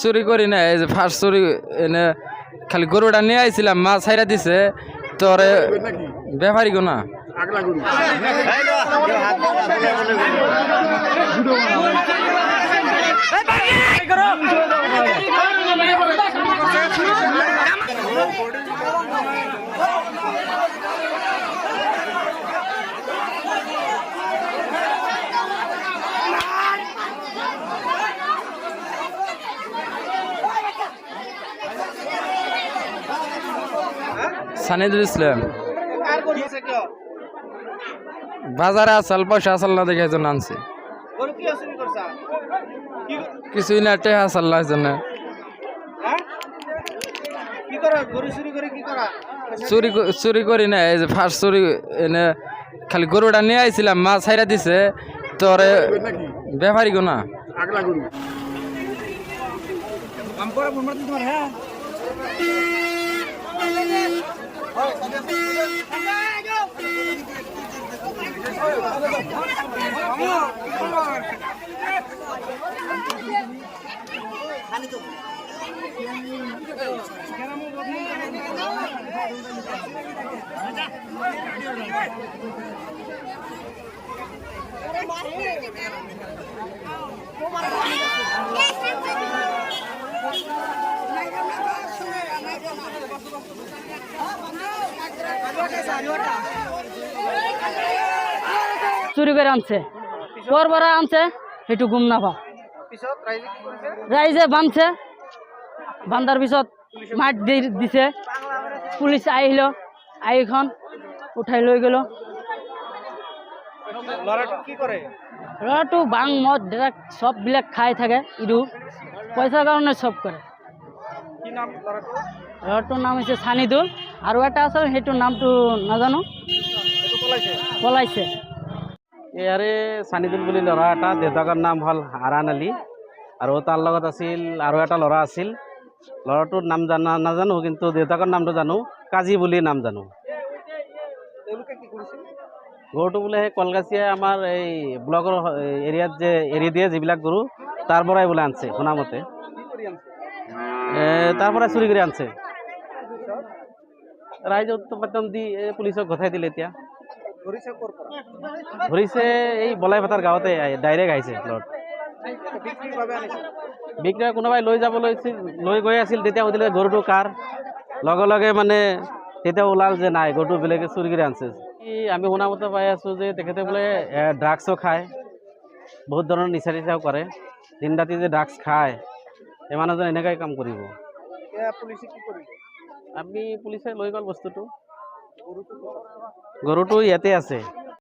চুরি করি না, এই যে ফার্স্ট চুরি এনে খালি গরুটা নিয়ে আইছিলাম, মা ছাইরা দিছে তোরে ব্যাপারী গো না সানিদুল ইসলাম বাজারে আসল পয়সা আসল না দেখে একজন আনছে কিছুই না টেহা আসল না জন্য চুরি করি না, এই যে ফার্স্ট চুরি এনে খালি গরুটা নিয়ে আইছিলাম, মা ছাইরা দিছে তোরে ব্যাপারী গো না চুরি করে আনছে, পরবরা আনছে, একটু গুম না পা রাইজে বানছে, বান্দার পিছত মাঠ দিছে, পুলিশ আহিল, আইখন উঠাই লৈ গেল। ল'ৰাটো বাং মদ ড্ৰাগ সববিলাক খাই থাকে, ইটো পইচাৰ কাৰণে সব কৰে। ল'ৰাটোৰ নাম হৈছে সানিদুল, আৰু এটা আছে সেইটো নামটো নাজানো, পলাইছে। ইয়াৰে সানিদুল বুলি ল'ৰা এটা, দেউতাকৰ নাম হ'ল হাৰাণ আলী, আৰু তাৰ লগত আছিল আৰু এটা ল'ৰা আছিল। ল'ৰাটোৰ নাম নাজানো, কিন্তু দেউতাকৰ নামটো জানো, কাজী বুলি নাম জানো। গৰুটো বোলে সেই কলগাছিয়া আমাৰ এই ব্লকৰ এৰিয়াত যে এৰি দিয়ে যিবিলাক গৰু, তাৰ পৰাই বোলে আনছে শুনামতে, তাৰ পৰাই চুৰি কৰি আনছে। ৰাইজে উত্তম দি পুলিচক গঠাই দিলে। এতিয়া ধৰিছে এই বলাইভাটাৰ গাঁৱতে, ডাইৰেক্ট আহিছে ল'ৰাটো। বিক্ৰী কোনোবাই লৈ যাব লৈ গৈ আছিল, তেতিয়া সুধিলে গৰুটো কাৰ, লগে লগে মানে তেতিয়া ওলাল যে নাই, গৰুটো বেলেগে চুৰি কৰি আনছে। আমি শুনামতে পাই আছোঁ যে তেখেতে বোলে ড্ৰাগছো খায়, বহুত ধৰণৰ নিচা চিচাও কৰে, দিন ৰাতি যে ড্ৰাগছ খায়, সেই মানুহজন এনেকুৱাই কাম কৰিব। পুলিচে লৈ গ'ল বস্তুটো, গৰুটো ইয়াতে আছে।